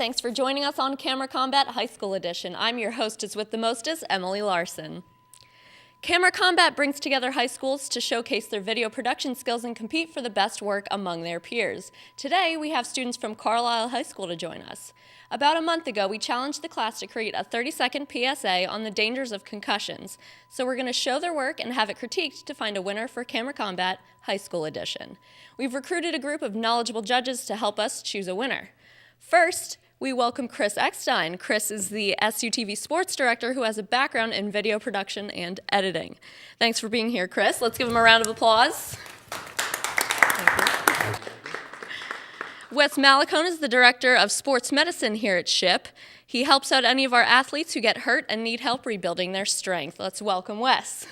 Thanks for joining us on Camera Combat High School Edition. I'm your hostess with the mostest, Emily Larson. Camera Combat brings together high schools to showcase their video production skills and compete for the best work among their peers. Today, we have students from Carlisle High School to join us. About a month ago, we challenged the class to create a 30-second PSA on the dangers of concussions. So we're going to show their work and have it critiqued to find a winner for Camera Combat High School Edition. We've recruited a group of knowledgeable judges to help us choose a winner. First, we welcome Chris Eckstine. Chris is the SUTV sports director who has a background in video production and editing. Thanks for being here, Chris. Let's give him a round of applause. Thank you. Wes Mallicone is the director of sports medicine here at SHIP. He helps out any of our athletes who get hurt and need help rebuilding their strength. Let's welcome Wes.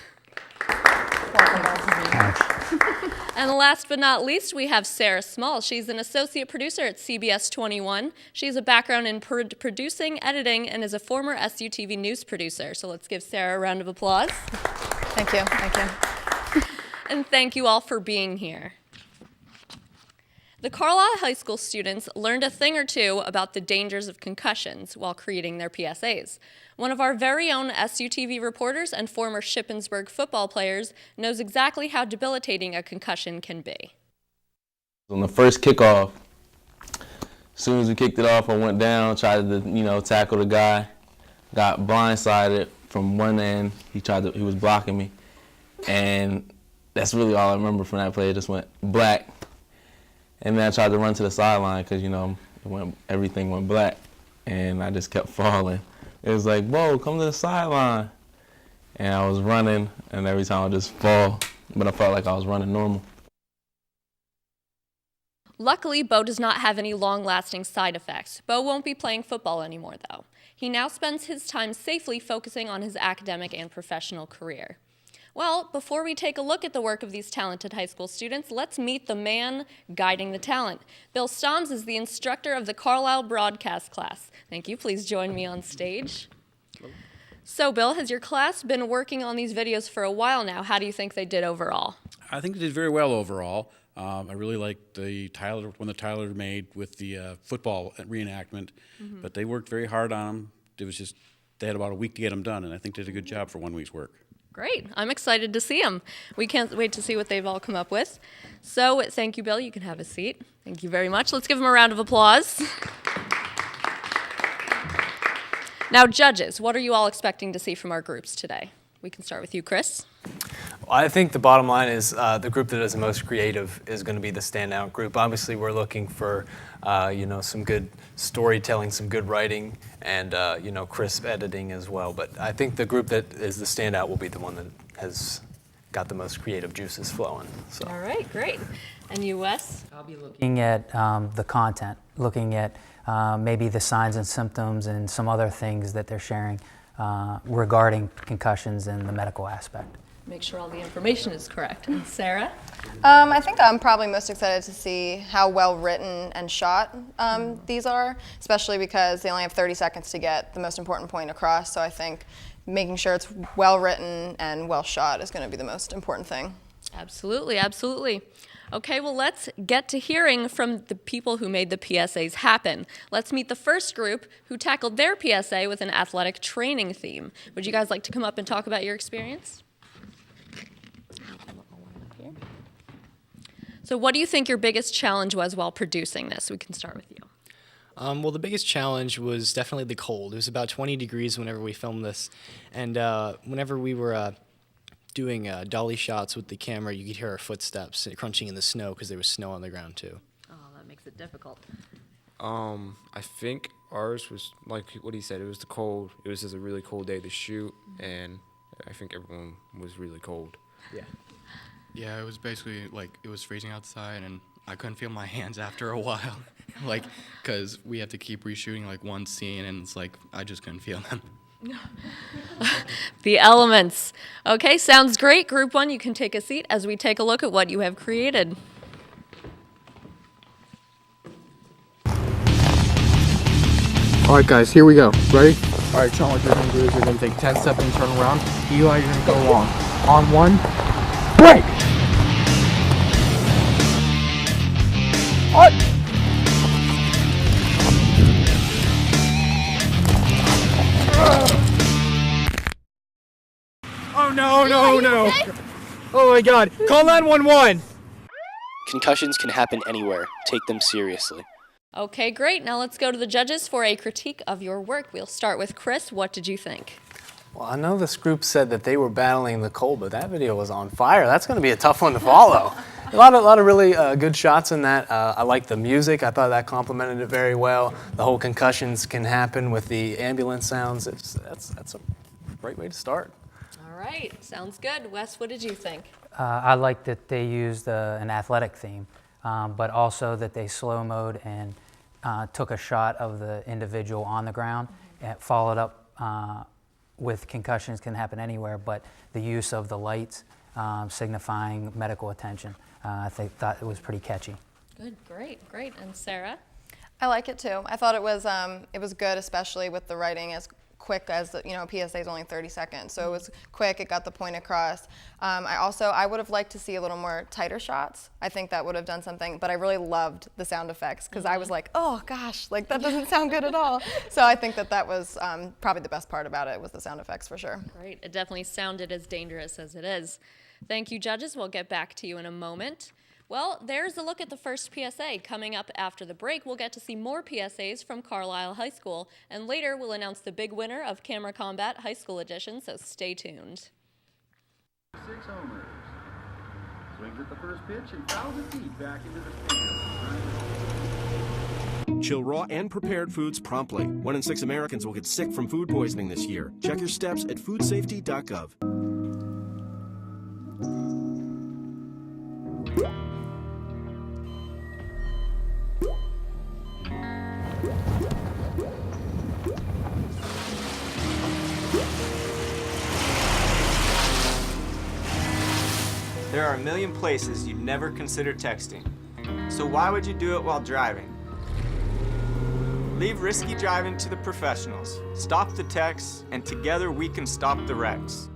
And last but not least, we have Sara Small. She's an associate producer at CBS 21. She has a background in producing, editing, and is a former SUTV news producer. So let's give Sara a round of applause. Thank you. Thank you. And thank you all for being here. The Carlisle High School students learned a thing or two about the dangers of concussions while creating their PSAs. One of our very own SUTV reporters and former Shippensburg football players knows exactly how debilitating a concussion can be. On the first kickoff, as soon as we kicked it off, I went down, tried to, tackle the guy, got blindsided from one end. He was blocking me, and that's really all I remember from that play. It just went black. And then I tried to run to the sideline because, everything went black, and I just kept falling. It was like, whoa, come to the sideline. And I was running, and every time I would just fall, but I felt like I was running normal. Luckily, Bo does not have any long-lasting side effects. Bo won't be playing football anymore, though. He now spends his time safely focusing on his academic and professional career. Well, before we take a look at the work of these talented high school students, let's meet the man guiding the talent. Bill Stoms is the instructor of the Carlisle broadcast class. Thank you. Please join me on stage. So, Bill, has your class been working on these videos for a while now? How do you think they did overall? I think they did very well overall. I really liked the one that Tyler made with the football reenactment, but they worked very hard on them. It was just, they had about a week to get them done, and I think they did a good job for 1 week's work. Great. I'm excited to see them. We can't wait to see what they've all come up with. So thank you, Bill. You can have a seat. Thank you very much. Let's give them a round of applause. Now, judges, what are you all expecting to see from our groups today? We can start with you, Chris. Well, I think the bottom line is the group that is the most creative is going to be the standout group. Obviously, we're looking for some good storytelling, some good writing, and crisp editing as well. But I think the group that is the standout will be the one that has got the most creative juices flowing. So. All right, great. And you, Wes? I'll be looking at the content, looking at maybe the signs and symptoms and some other things that they're sharing regarding concussions and the medical aspect. Make sure all the information is correct. And Sara? I think I'm probably most excited to see how well written and shot these are, especially because they only have 30 seconds to get the most important point across. So I think making sure it's well written and well shot is going to be the most important thing. Absolutely, absolutely. Okay, well, let's get to hearing from the people who made the PSAs happen. Let's meet the first group who tackled their PSA with an athletic training theme. Would you guys like to come up and talk about your experience? So what do you think your biggest challenge was while producing this? We can start with you. Well, the biggest challenge was definitely the cold. It was about 20 degrees whenever we filmed this. And whenever we were doing dolly shots with the camera, you could hear our footsteps crunching in the snow because there was snow on the ground too. Oh, that makes it difficult. I think ours was like what he said. It was the cold. It was just a really cold day to shoot, and I think everyone was really cold. Yeah. Yeah, it was basically like it was freezing outside, and I couldn't feel my hands after a while, because we had to keep reshooting like one scene, and it's like I just couldn't feel them. The elements. Okay, sounds great. Group 1, you can take a seat as we take a look at what you have created. All right, guys, here we go. Ready? All right, Sean, what you're going to do is you're going to take 10 steps and turn around. Eli, you're going to go long. On 1, break! no. Oh my God. Call 911. Concussions can happen anywhere. Take them seriously. Okay, great. Now let's go to the judges for a critique of your work. We'll start with Chris. What did you think? Well, I know this group said that they were battling the cold, but that video was on fire. That's going to be a tough one to follow. A lot of really good shots in that. I like the music. I thought that complemented it very well. The whole concussions can happen with the ambulance sounds. That's a great way to start. All right, sounds good. Wes, what did you think? I like that they used an athletic theme, but also that they slow-mode and took a shot of the individual on the ground and followed up with concussions can happen anywhere, but the use of the lights signifying medical attention. I thought it was pretty catchy. Good, great. And Sarah? I like it too. I thought it was good, especially with the writing as quick as PSA is only 30 seconds, so it was quick. It got the point across. I would have liked to see a little more tighter shots. I think that would have done something. But I really loved the sound effects because I was like, oh gosh, like that doesn't sound good at all. So I think that was probably the best part about it was the sound effects for sure. Great. It definitely sounded as dangerous as it is. Thank you, judges. We'll get back to you in a moment. Well, there's a look at the first PSA. Coming up after the break, we'll get to see more PSAs from Carlisle High School, and later we'll announce the big winner of Camera Combat High School Edition, so stay tuned. 6 homers. Swings at the first pitch and fouls it deep back into the stands. Chill raw and prepared foods promptly. 1 in 6 Americans will get sick from food poisoning this year. Check your steps at foodsafety.gov. There are a million places you'd never consider texting. So why would you do it while driving? Leave risky driving to the professionals. Stop the texts, and together we can stop the wrecks.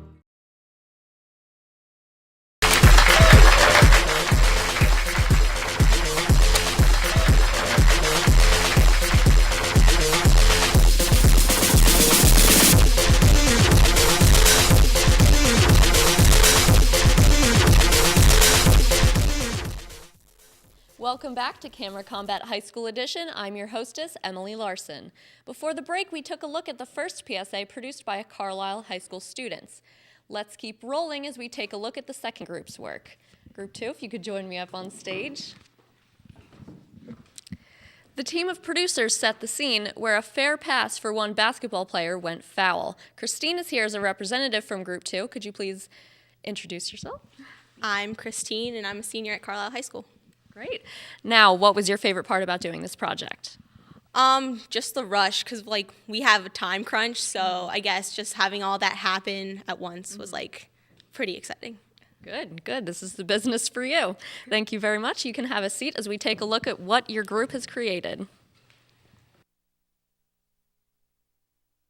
Welcome back to Camera Combat High School Edition. I'm your hostess, Emily Larson. Before the break, we took a look at the first PSA produced by Carlisle High School students. Let's keep rolling as we take a look at the second group's work. Group 2, if you could join me up on stage. The team of producers set the scene where a fair pass for one basketball player went foul. Christine is here as a representative from Group 2. Could you please introduce yourself? I'm Christine, and I'm a senior at Carlisle High School. Great. Now, what was your favorite part about doing this project? Just the rush, because we have a time crunch, so I guess just having all that happen at once was pretty exciting. Good. This is the business for you. Thank you very much. You can have a seat as we take a look at what your group has created.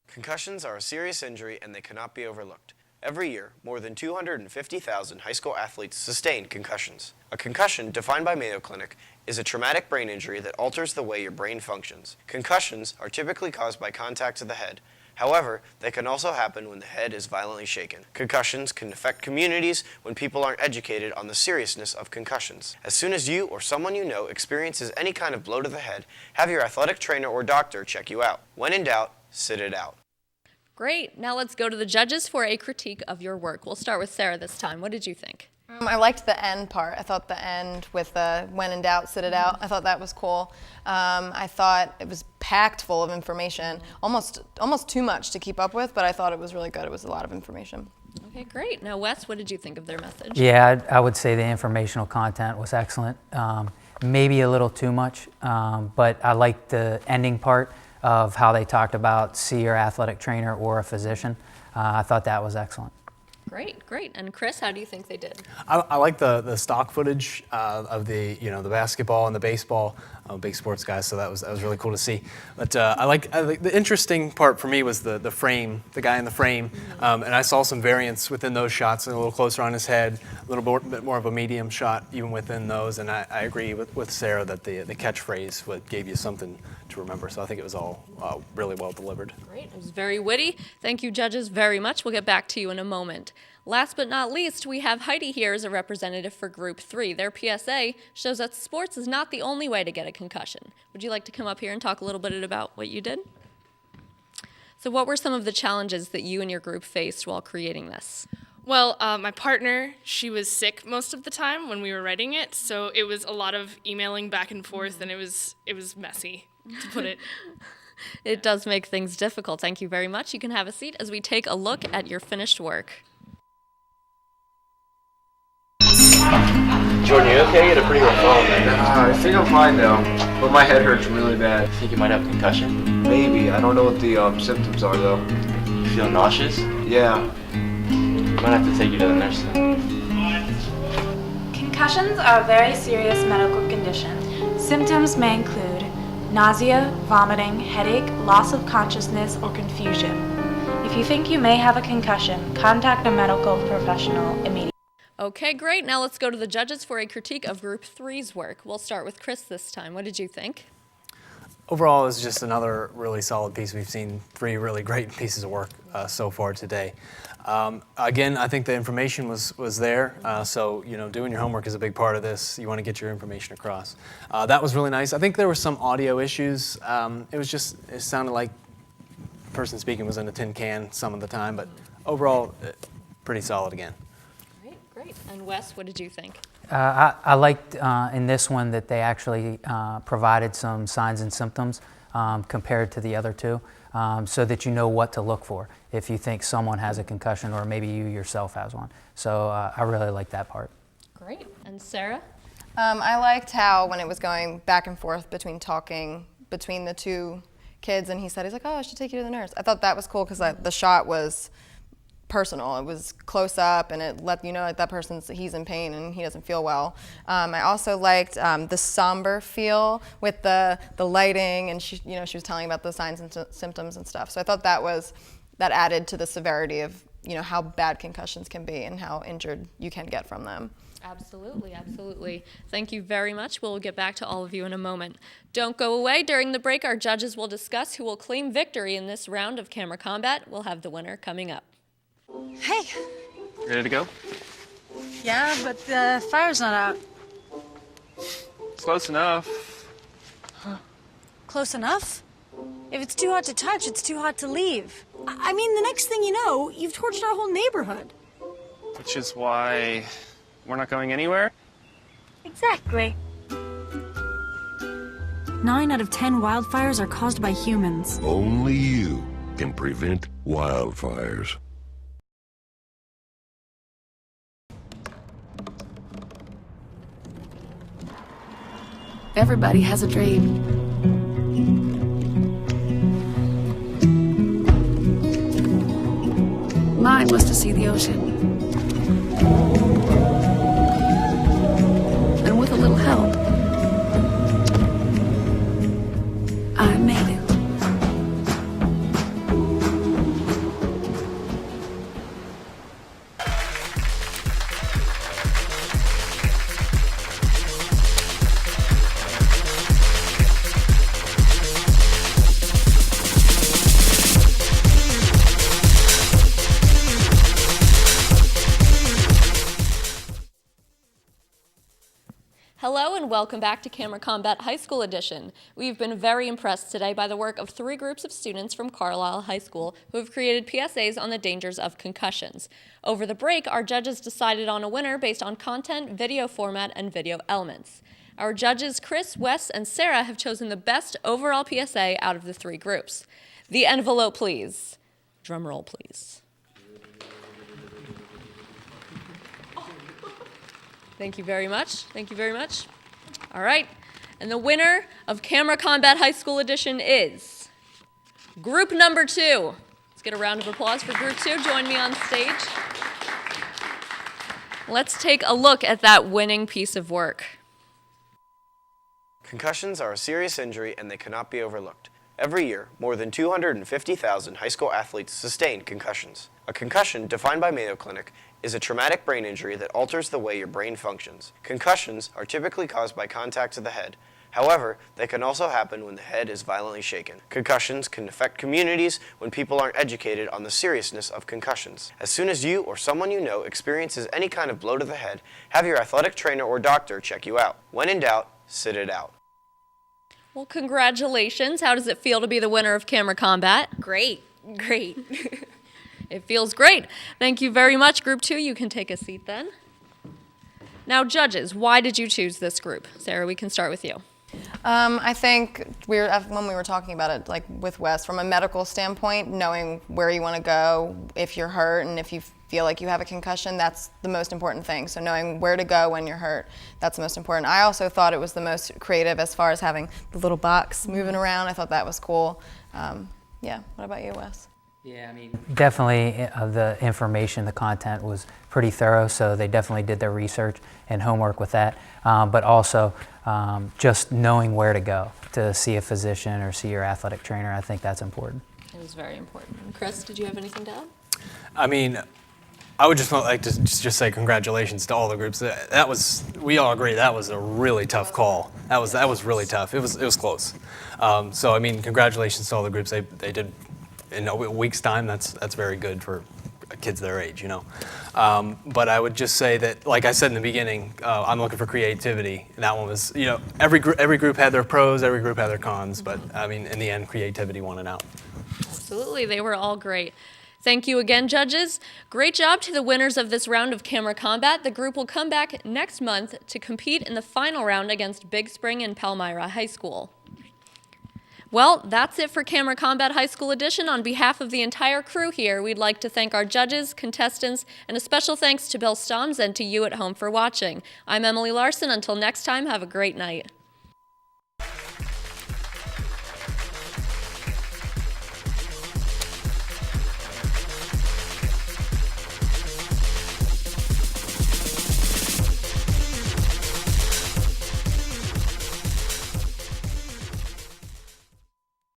Concussions are a serious injury and they cannot be overlooked. Every year, more than 250,000 high school athletes sustain concussions. A concussion, defined by Mayo Clinic, is a traumatic brain injury that alters the way your brain functions. Concussions are typically caused by contact to the head. However, they can also happen when the head is violently shaken. Concussions can affect communities when people aren't educated on the seriousness of concussions. As soon as you or someone you know experiences any kind of blow to the head, have your athletic trainer or doctor check you out. When in doubt, sit it out. Great. Now let's go to the judges for a critique of your work. We'll start with Sarah this time. What did you think? I liked the end part. I thought the end with the when in doubt, sit it out. I thought that was cool. I thought it was packed full of information, almost too much to keep up with, but I thought it was really good. It was a lot of information. Okay, great. Now, Wes, what did you think of their message? Yeah, I would say the informational content was excellent. Maybe a little too much, but I liked the ending part of how they talked about see your athletic trainer or a physician. I thought that was excellent. Great. And Chris, how do you think they did? I like the stock footage of the the basketball and the baseball. I'm a big sports guy, so that was really cool to see. But I like the interesting part for me was the frame, the guy in the frame, and I saw some variance within those shots, a little closer on his head, a little bit more of a medium shot even within those. And I agree with Sarah that the catchphrase gave you something to remember. So I think it was all really well delivered. Great. It was very witty. Thank you, judges, very much. We'll get back to you in a moment. Last but not least, we have Heidi here as a representative for Group 3. Their PSA shows that sports is not the only way to get a concussion. Would you like to come up here and talk a little bit about what you did? So what were some of the challenges that you and your group faced while creating this? Well, my partner, she was sick most of the time when we were writing it, so it was a lot of emailing back and forth, and it was messy, to put it. It does make things difficult. Thank you very much. You can have a seat as we take a look at your finished work. Jordan, you okay? You had a pretty rough fall, man. I think I'm fine now, but my head hurts really bad. Think you might have a concussion? Maybe. I don't know what the symptoms are, though. You feel nauseous? Yeah. Might have to take you to the nurse then. Concussions are a very serious medical condition. Symptoms may include nausea, vomiting, headache, loss of consciousness, or confusion. If you think you may have a concussion, contact a medical professional immediately. Okay, great. Now let's go to the judges for a critique of Group 3's work. We'll start with Chris this time. What did you think? Overall, it was just another really solid piece. We've seen 3 really great pieces of work so far today. Again, I think the information was there, so doing your homework is a big part of this. You want to get your information across. That was really nice. I think there were some audio issues. It sounded like the person speaking was in a tin can some of the time, but overall, pretty solid again. Great. And Wes, what did you think? I liked in this one that they actually provided some signs and symptoms compared to the other 2, so that you know what to look for if you think someone has a concussion or maybe you yourself has one. So I really liked that part. Great. And Sara? I liked how when it was going back and forth between talking between the 2 kids, and he's like, oh, I should take you to the nurse. I thought that was cool because the shot was personal. It was close up, and it let you know that he's in pain and he doesn't feel well. I also liked the somber feel with the lighting, and she was telling about the signs and symptoms and stuff. So I thought that added to the severity of how bad concussions can be and how injured you can get from them. Absolutely, absolutely. Thank you very much. We'll get back to all of you in a moment. Don't go away. During the break, our judges will discuss who will claim victory in this round of camera combat. We'll have the winner coming up. Hey. Ready to go? Yeah, but the fire's not out. Close enough. Close enough? If it's too hot to touch, it's too hot to leave. I mean, the next thing you know, you've torched our whole neighborhood. Which is why we're not going anywhere? Exactly. 9 out of 10 wildfires are caused by humans. Only you can prevent wildfires. Everybody has a dream. Mine was to see the ocean. And with a little help, I made it. Hello and welcome back to Camera Combat High School Edition. We've been very impressed today by the work of 3 groups of students from Carlisle High School who have created PSAs on the dangers of concussions. Over the break, our judges decided on a winner based on content, video format, and video elements. Our judges Chris, Wes, and Sara have chosen the best overall PSA out of the 3 groups. The envelope, please. Drum roll, please. Thank you very much. Thank you very much. All right. And the winner of Camera Combat High School Edition is group number 2. Let's get a round of applause for group 2. Join me on stage. Let's take a look at that winning piece of work. Concussions are a serious injury and they cannot be overlooked. Every year, more than 250,000 high school athletes sustain concussions. A concussion, defined by Mayo Clinic, is a traumatic brain injury that alters the way your brain functions. Concussions are typically caused by contact to the head. However, they can also happen when the head is violently shaken. Concussions can affect communities when people aren't educated on the seriousness of concussions. As soon as you or someone you know experiences any kind of blow to the head, have your athletic trainer or doctor check you out. When in doubt, sit it out. Well, congratulations. How does it feel to be the winner of Camera Combat? Great. It feels great. Thank you very much, Group 2. You can take a seat then. Now, judges, why did you choose this group? Sarah, we can start with you. I think when we were talking about it, like with Wes, from a medical standpoint, knowing where you want to go if you're hurt and if you feel like you have a concussion, that's the most important thing. So knowing where to go when you're hurt, that's the most important. I also thought it was the most creative as far as having the little box moving around. I thought that was cool. Yeah, what about you, Wes? Yeah, I mean, definitely the information, the content was pretty thorough, so they definitely did their research and homework with that. But also just knowing where to go to see a physician or see your athletic trainer, I think that's important. It was very important. Chris, did you have anything to add? I mean, I would just like to just say congratulations to all the groups. We all agree that was a really tough call. That was really tough. It was close. So I mean, congratulations to all the groups. They did in a week's time. That's very good for kids their age, you know. But I would just say that, like I said in the beginning, I'm looking for creativity. And that one was, you know, every group had their pros, every group had their cons. But I mean, in the end, creativity won it out. Absolutely, they were all great. Thank you again, judges. Great job to the winners of this round of Camera Combat. The group will come back next month to compete in the final round against Big Spring and Palmyra High School. Well, that's it for Camera Combat High School Edition. On behalf of the entire crew here, we'd like to thank our judges, contestants, and a special thanks to Bill Stoms and to you at home for watching. I'm Emily Larson. Until next time, have a great night.